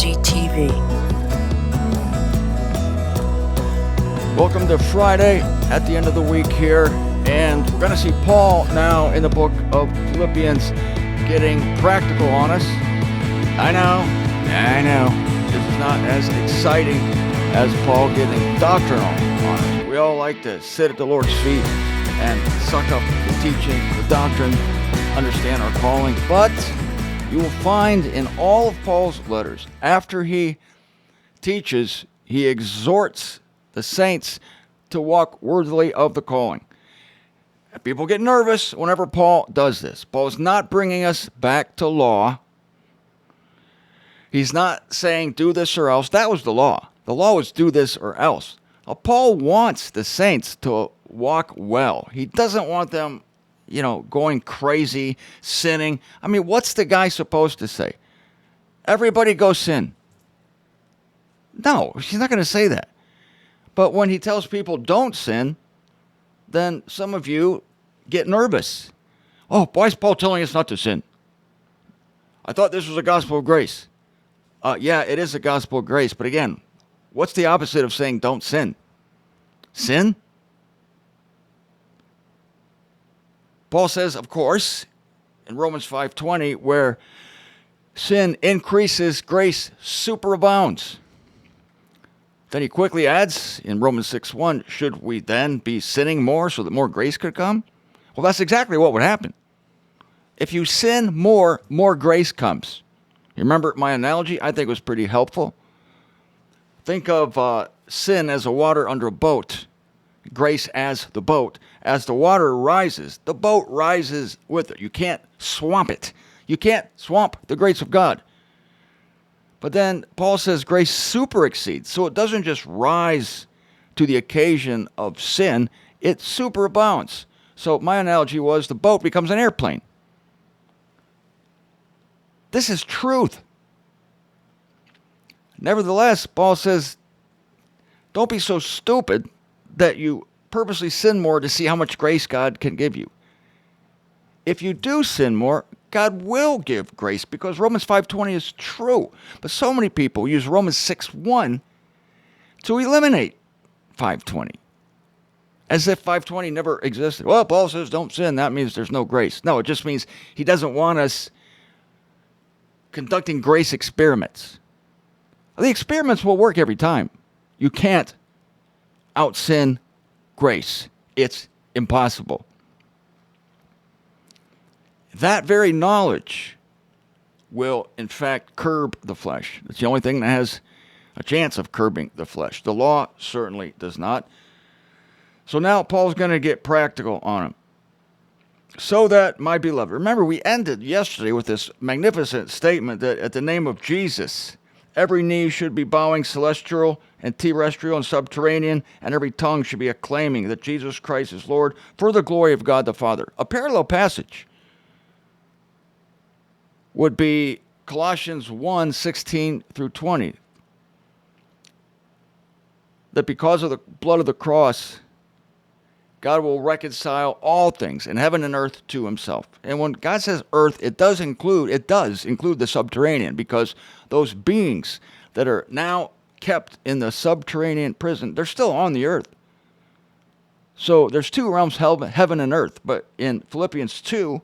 MZTV. Welcome to Friday at the end of the week here, and we're going to see Paul now in the book of Philippians getting practical on us. I know, this is not as exciting as Paul getting doctrinal on us. We all like to sit at the Lord's feet and suck up the teaching, the doctrine, understand our calling, but you will find in all of Paul's letters, after he teaches, he exhorts the saints to walk worthily of the calling. People get nervous whenever Paul does this. Paul is not bringing us back to law. He's not saying do this or else. That was the law. The law was do this or else. Now, Paul wants the saints to walk well. He doesn't want them, going crazy, sinning. I mean, what's the guy supposed to say? Everybody go sin. No, he's not going to say that. But when he tells people don't sin, then some of you get nervous. Oh, why is Paul telling us not to sin? I thought this was a gospel of grace. Yeah, it is a gospel of grace. But again, what's the opposite of saying don't sin? Sin? Paul says, of course, in Romans 5:20, where sin increases, grace superabounds. Then he quickly adds in Romans 6:1, should we then be sinning more so that more grace could come? Well, that's exactly what would happen. If you sin more, more grace comes. You remember my analogy? I think it was pretty helpful. Think of sin as a water under a boat, grace as the boat. As the water rises, the boat rises with it. You can't swamp it. You can't swamp the grace of God. But then Paul says grace super exceeds. So it doesn't just rise to the occasion of sin, it superabounds. So my analogy was the boat becomes an airplane. This is truth. Nevertheless, Paul says, don't be so stupid that you purposely sin more to see how much grace God can give you. If you do sin more, God will give grace because Romans 5:20 is true. But so many people use Romans 6:1 to eliminate 5:20. As if 5:20 never existed. Well, Paul says don't sin. That means there's no grace. No, it just means he doesn't want us conducting grace experiments. The experiments will work every time. You can't out-sin grace. It's impossible. That very knowledge will, in fact, curb the flesh. It's the only thing that has a chance of curbing the flesh. The law certainly does not. So now Paul's going to get practical on him. So that, my beloved, remember we ended yesterday with this magnificent statement that at the name of Jesus, every knee should be bowing, celestial and terrestrial and subterranean, and every tongue should be acclaiming that Jesus Christ is Lord for the glory of God the Father. A parallel passage would be Colossians 1:16 through 20. That because of the blood of the cross, God will reconcile all things in heaven and earth to himself. And when God says earth, it does include the subterranean, because those beings that are now kept in the subterranean prison, they're still on the earth. So there's two realms, heaven and earth. But in Philippians 2,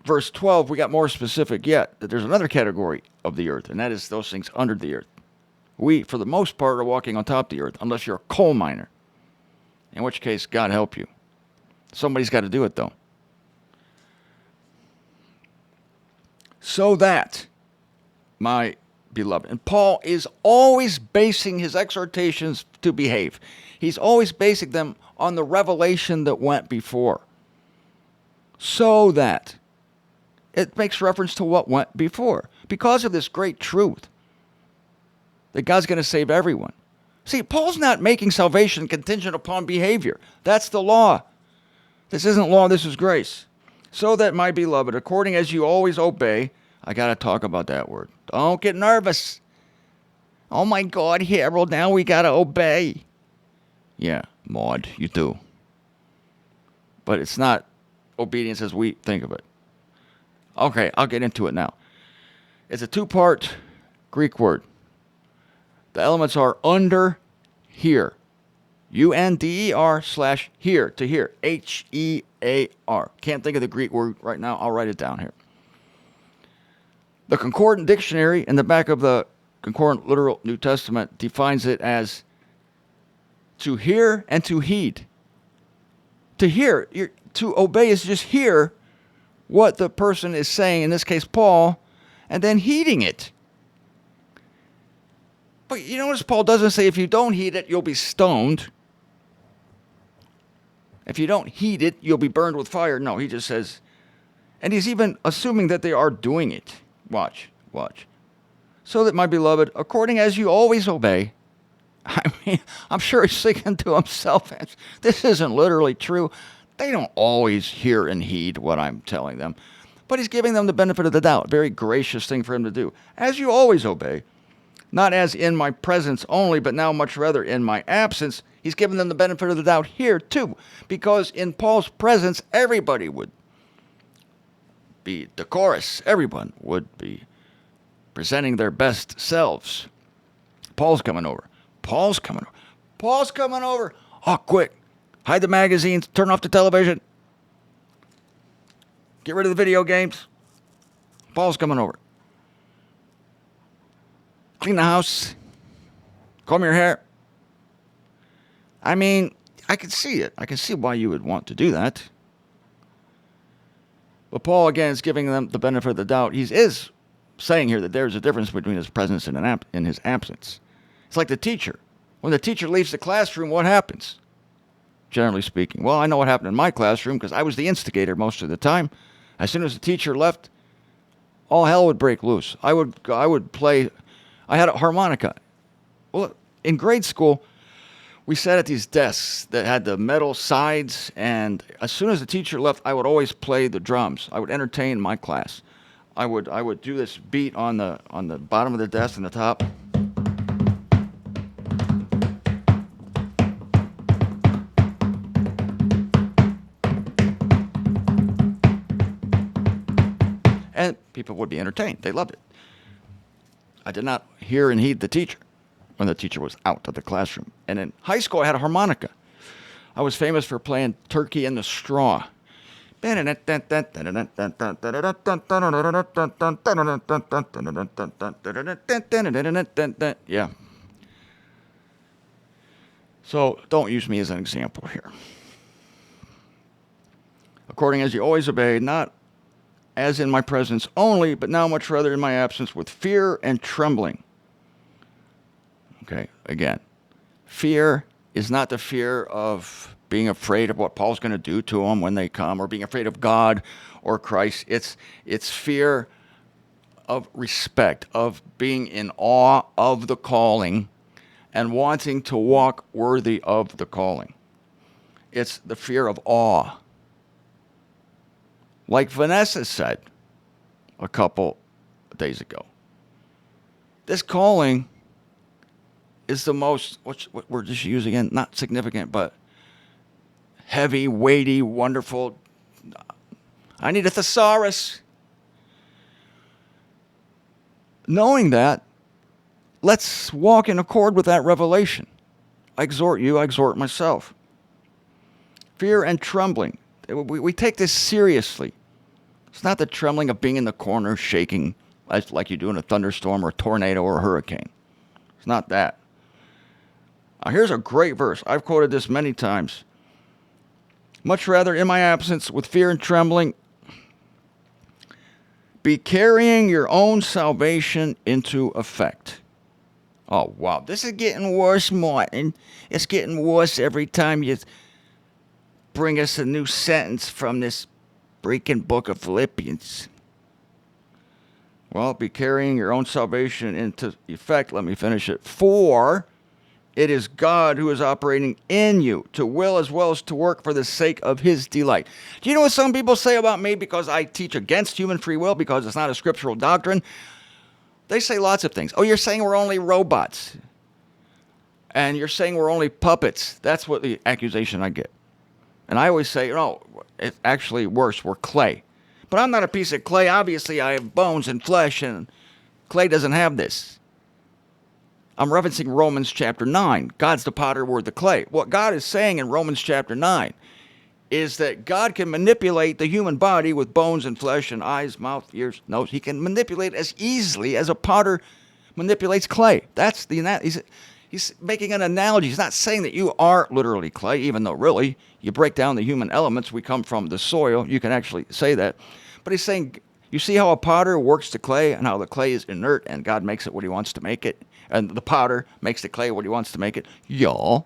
verse 12, we got more specific yet, that there's another category of the earth, and that is those things under the earth. We, for the most part, are walking on top of the earth, unless you're a coal miner, in which case, God help you. Somebody's got to do it, though. So that, my beloved, and Paul is always basing his exhortations to behave. He's always basing them on the revelation that went before. So that, it makes reference to what went before. Because of this great truth that God's going to save everyone. See, Paul's not making salvation contingent upon behavior. That's the law. This isn't law, this is grace. So that, my beloved, according as you always obey, I got to talk about that word. Don't get nervous. Oh my God, Harold, now we got to obey. Yeah, Maud, you do. But it's not obedience as we think of it. Okay, I'll get into it now. It's a two-part Greek word. The elements are under, here. UNDER/here, to hear. HEAR. Can't think of the Greek word right now. I'll write it down here. The Concordant Dictionary in the back of the Concordant Literal New Testament defines it as to hear and to heed. To hear, to obey is just hear what the person is saying, in this case Paul, and then heeding it. But you notice Paul doesn't say if you don't heed it, you'll be stoned. If you don't heed it, you'll be burned with fire. No, he just says, and he's even assuming that they are doing it. Watch. So that, my beloved, according as you always obey. I mean, I'm sure he's thinking to himself, this isn't literally true. They don't always hear and heed what I'm telling them. But he's giving them the benefit of the doubt. Very gracious thing for him to do. As you always obey, not as in my presence only, but now much rather in my absence. He's giving them the benefit of the doubt here too. Because in Paul's presence, everybody would be decorous. Everyone would be presenting their best selves. Paul's coming over. Oh, quick. Hide the magazines. Turn off the television. Get rid of the video games. Paul's coming over. Clean the house. Comb your hair. I mean, I can see it. I can see why you would want to do that. But Paul, again, is giving them the benefit of the doubt. He is saying here that there's a difference between his presence and his absence. It's like the teacher. When the teacher leaves the classroom, what happens? Generally speaking. Well, I know what happened in my classroom because I was the instigator most of the time. As soon as the teacher left, all hell would break loose. I would play. I had a harmonica. Well, in grade school, we sat at these desks that had the metal sides, and as soon as the teacher left, I would always play the drums. I would entertain my class. I would do this beat on the bottom of the desk and the top. And people would be entertained. They loved it. I did not hear and heed the teacher when the teacher was out of the classroom. And in high school, I had a harmonica. I was famous for playing Turkey in the Straw. Yeah. So don't use me as an example here. According as you always obey, not as in my presence only, but now much rather in my absence, with fear and trembling. Okay, again, fear is not the fear of being afraid of what Paul's going to do to them when they come, or being afraid of God or Christ. It's fear of respect, of being in awe of the calling and wanting to walk worthy of the calling. It's the fear of awe. Like Vanessa said a couple of days ago, this calling is the most, what word did she use again? Not significant, but heavy, weighty, wonderful. I need a thesaurus. Knowing that, let's walk in accord with that revelation. I exhort you, I exhort myself. Fear and trembling. We take this seriously. It's not the trembling of being in the corner shaking like you do in a thunderstorm or a tornado or a hurricane. It's not that. Now, here's a great verse. I've quoted this many times. Much rather in my absence, with fear and trembling, be carrying your own salvation into effect. Oh, wow. This is getting worse, Martin. It's getting worse every time you bring us a new sentence from this freaking book of Philippians. Well, be carrying your own salvation into effect. Let me finish it. For it is God who is operating in you to will as well as to work for the sake of his delight. Do you know what some people say about me because I teach against human free will because it's not a scriptural doctrine? They say lots of things. Oh, you're saying we're only robots. And you're saying we're only puppets. That's what the accusation I get. And I always say, no, it's actually worse. We're clay. But I'm not a piece of clay. Obviously, I have bones and flesh and Clay doesn't have this. I'm referencing Romans chapter 9. God's the potter, we're the clay. What God is saying in Romans chapter 9 is that God can manipulate the human body with bones and flesh and eyes, mouth, ears, nose. He can manipulate as easily as a potter manipulates clay. That's the he's making an analogy. He's not saying that you are literally clay, even though really you break down the human elements. We come from the soil. You can actually say that. But he's saying, you see how a potter works the clay and how the clay is inert and God makes it what he wants to make it? And the potter makes the clay what he wants to make it? Y'all.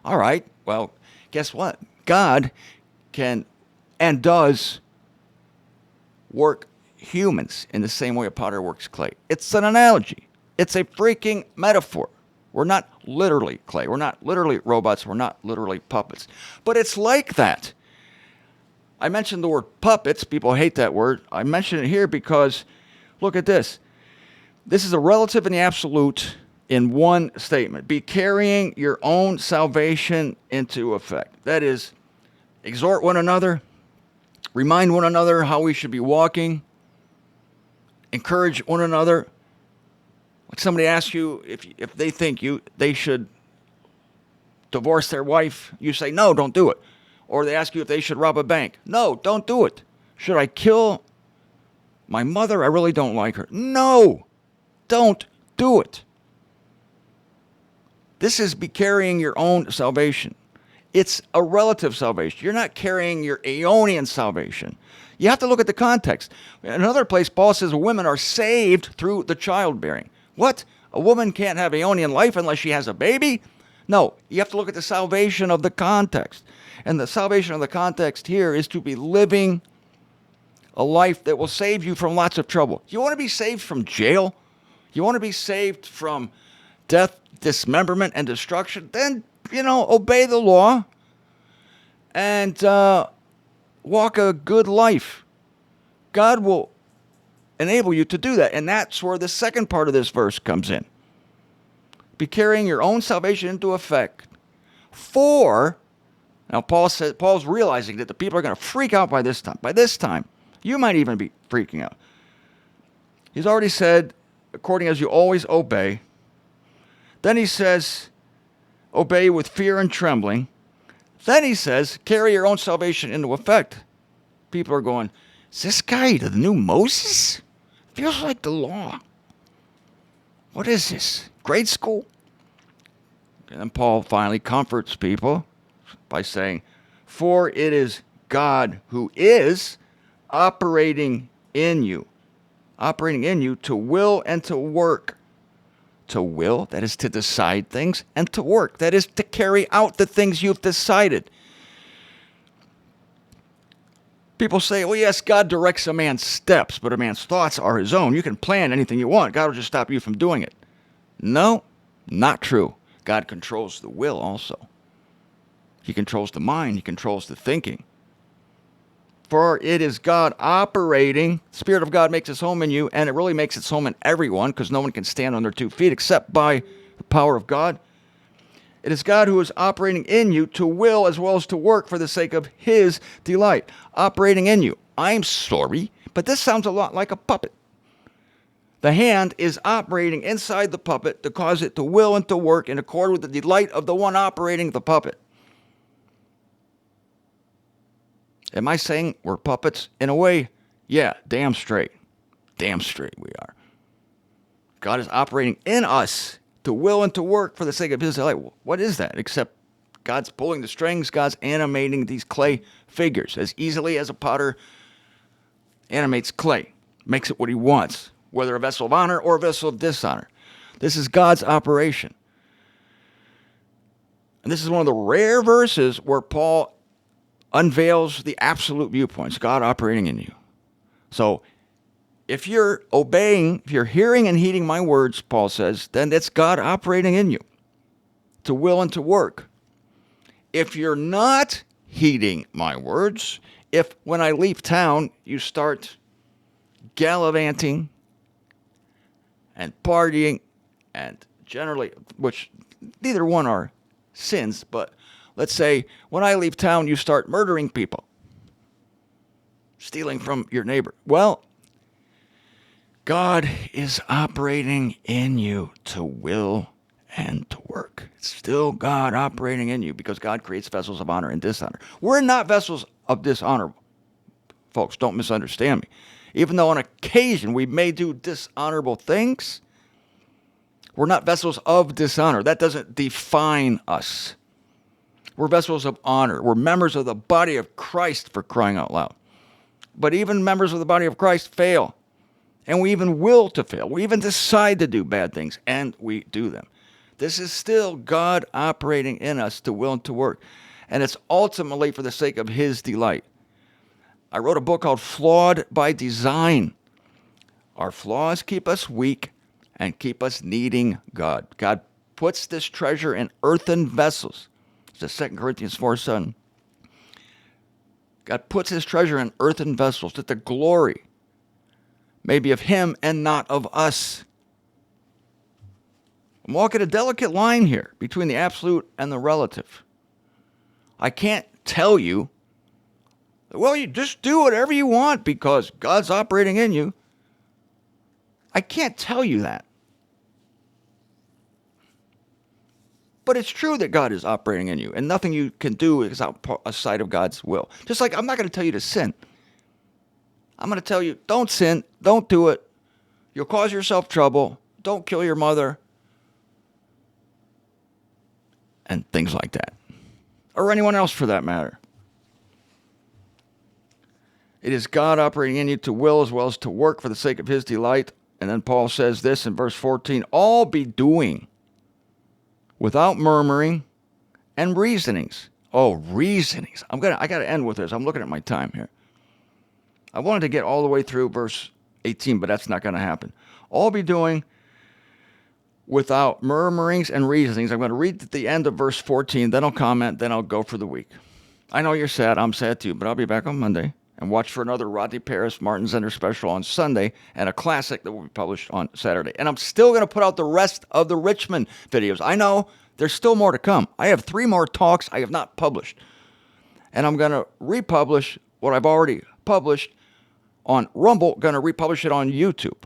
All right. Well, guess what? God can and does work humans in the same way a potter works clay. It's an analogy. It's a freaking metaphor. We're not literally clay. We're not literally robots. We're not literally puppets. But it's like that. I mentioned the word puppets. People hate that word. I mention it here because, look at this. This is a relative and the absolute in one statement. Be carrying your own salvation into effect. That is, exhort one another, remind one another how we should be walking, encourage one another. Like somebody asks you if they think they should divorce their wife, you say, no, don't do it. Or they ask you if they should rob a bank. No, don't do it. Should I kill my mother? I really don't like her. No, don't do it. This is be carrying your own salvation. It's a relative salvation. You're not carrying your aeonian salvation. You have to look at the context. In another place, Paul says women are saved through the childbearing. What? A woman can't have aeonian life unless she has a baby? No, you have to look at the salvation of the context. And the salvation of the context here is to be living a life that will save you from lots of trouble. You want to be saved from jail? You want to be saved from death, dismemberment, and destruction? Then, obey the law and walk a good life. God will enable you to do that. And that's where the second part of this verse comes in. Be carrying your own salvation into effect. Now Paul's realizing that the people are going to freak out by this time. By this time, you might even be freaking out. He's already said, according as you always obey. Then he says, obey with fear and trembling. Then he says, carry your own salvation into effect. People are going, is this guy the new Moses? Feels like the law. What is this? Grade school? And then Paul finally comforts people by saying, for it is God who is operating in you to will and to work. To will, that is to decide things, and to work, that is to carry out the things you've decided. People say, well, yes, God directs a man's steps, but a man's thoughts are his own. You can plan anything you want. God will just stop you from doing it. No, not true. God controls the will also. He controls the mind. He controls the thinking. For it is God operating. The Spirit of God makes its home in you, and it really makes its home in everyone because no one can stand on their 2 feet except by the power of God. It is God who is operating in you to will as well as to work for the sake of His delight. Operating in you. I'm sorry, but this sounds a lot like a puppet. The hand is operating inside the puppet to cause it to will and to work in accord with the delight of the one operating the puppet. Am I saying we're puppets? In a way, yeah, damn straight. Damn straight we are. God is operating in us to will and to work for the sake of His delight. What is that? Except God's pulling the strings, God's animating these clay figures as easily as a potter animates clay, makes it what he wants, whether a vessel of honor or a vessel of dishonor. This is God's operation. And this is one of the rare verses where Paul unveils the absolute viewpoints, God operating in you. So if you're obeying, if you're hearing and heeding my words, Paul says, then it's God operating in you to will and to work. If you're not heeding my words, if when I leave town you start gallivanting and partying and generally, which neither one are sins, but let's say when I leave town, you start murdering people, stealing from your neighbor. Well, God is operating in you to will and to work. It's still God operating in you because God creates vessels of honor and dishonor. We're not vessels of dishonor, folks. Don't misunderstand me. Even though on occasion we may do dishonorable things, we're not vessels of dishonor. That doesn't define us. We're vessels of honor. We're members of the body of Christ, for crying out loud. But even members of the body of Christ fail. And we even will to fail. We even decide to do bad things, and we do them. This is still God operating in us to will and to work. And it's ultimately for the sake of His delight. I wrote a book called Flawed by Design. Our flaws keep us weak and keep us needing God. God puts this treasure in earthen vessels. It's 2 Corinthians 4:7. God puts His treasure in earthen vessels that the glory may be of Him and not of us. I'm walking a delicate line here between the absolute and the relative. I can't tell you, well, you just do whatever you want because God's operating in you. I can't tell you that. But it's true that God is operating in you, and nothing you can do is outside of God's will. Just like I'm not going to tell you to sin. I'm going to tell you, don't sin, don't do it. You'll cause yourself trouble. Don't kill your mother. And things like that. Or anyone else for that matter. It is God operating in you to will as well as to work for the sake of His delight. And then Paul says this in verse 14, all be doing without murmuring and reasonings. Oh, reasonings. I got to end with this. I'm looking at my time here. I wanted to get all the way through verse 18, but that's not going to happen. All be doing without murmurings and reasonings. I'm going to read at the end of verse 14, then I'll comment, then I'll go for the week. I know you're sad. I'm sad too, but I'll be back on Monday and watch for another Rodney Paris, Martin Zender special on Sunday and a classic that will be published on Saturday. And I'm still going to put out the rest of the Richmond videos. I know there's still more to come. I have 3 more talks I have not published. And I'm going to republish what I've already published on Rumble, going to republish it on YouTube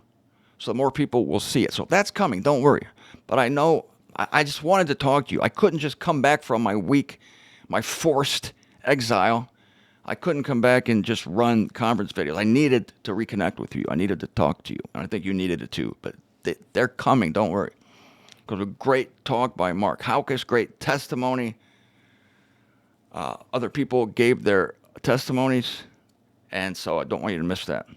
so more people will see it. So that's coming. Don't worry. But I know I just wanted to talk to you. I couldn't just come back from my forced exile. I couldn't come back and just run conference videos. I needed to reconnect with you. I needed to talk to you. And I think you needed it too. But they're coming. Don't worry. Because a great talk by Mark Haukus, great testimony. Other people gave their testimonies. And so I don't want you to miss that.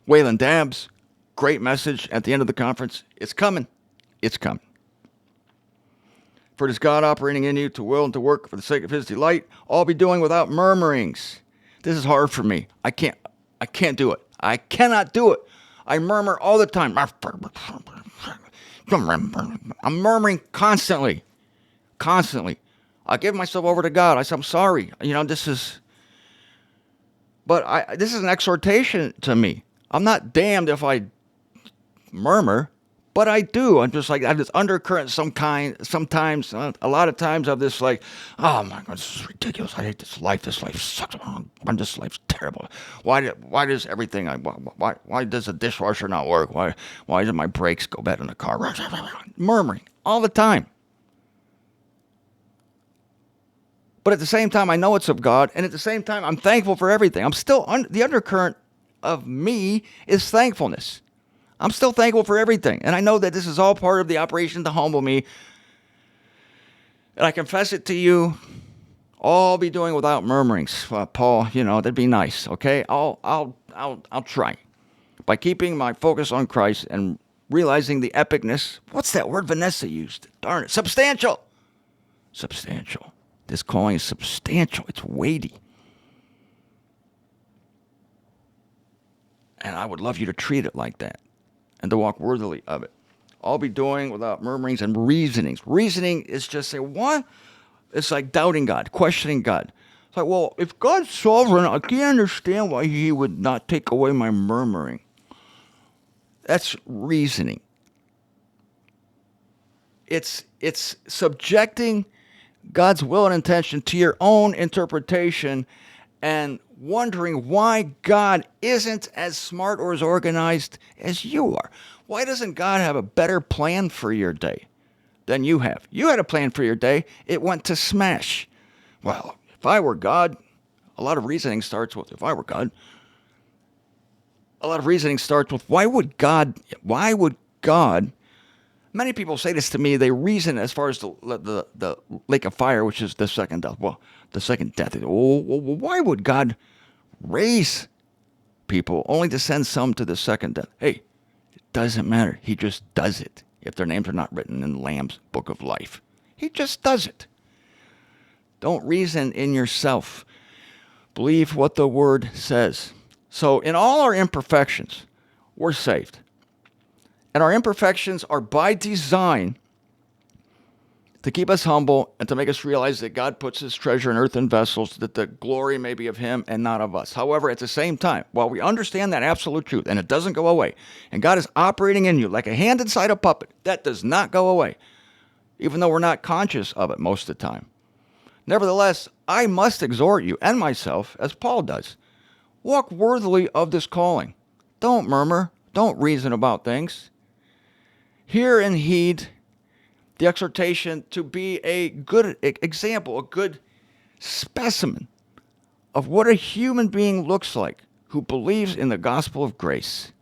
Waylon Dabbs, great message at the end of the conference. It's coming. It's coming. For it is God operating in you to will and to work for the sake of His delight. All be doing without murmurings. This is hard for me. I can't do it. I cannot do it. I murmur all the time. I'm murmuring constantly. Constantly. I give myself over to God. I say, I'm sorry. This is an exhortation to me. I'm not damned if I murmur, but I do. I'm just like, I have this undercurrent sometimes, a lot of times of this like, oh my God, this is ridiculous. I hate this life. This life sucks. This life's terrible. Why does everything, why does the dishwasher not work? Why do my brakes go bad in the car? Murmuring all the time. But at the same time, I know it's of God. And at the same time, I'm thankful for everything. I'm still, the undercurrent of me is thankfulness. I'm still thankful for everything. And I know that this is all part of the operation to humble me. And I confess it to you. All be doing without murmurings. Paul, that'd be nice. Okay. I'll try. By keeping my focus on Christ and realizing the epicness. What's that word Vanessa used? Darn it. Substantial. Substantial. This calling is substantial. It's weighty. And I would love you to treat it like that and to walk worthily of it. All be doing without murmurings and reasonings. Reasoning is just say, what? It's like doubting God, questioning God. It's like, well, if God's sovereign, I can't understand why He would not take away my murmuring. That's reasoning. It's subjecting God's will and intention to your own interpretation and wondering why God isn't as smart or as organized as you are. Why doesn't God have a better plan for your day than you have? You had a plan for your day. It went to smash. Well, if I were God, a lot of reasoning starts with, if I were God, why would God, many people say this to me, they reason as far as the lake of fire, which is the second death. Well, the second death, why would God raise people only to send some to the second death? Hey, it doesn't matter. He just does it. If their names are not written in the Lamb's book of life, he just does it. Don't reason in yourself. Believe what the word says. So in all our imperfections, we're saved. And our imperfections are by design to keep us humble and to make us realize that God puts his treasure in earthen vessels, that the glory may be of him and not of us. However, at the same time, while we understand that absolute truth, and it doesn't go away, and God is operating in you like a hand inside a puppet, that does not go away, even though we're not conscious of it most of the time. Nevertheless, I must exhort you and myself, as Paul does. Walk worthily of this calling. Don't murmur. Don't reason about things. Hear and heed the exhortation to be a good example, a good specimen of what a human being looks like who believes in the gospel of grace.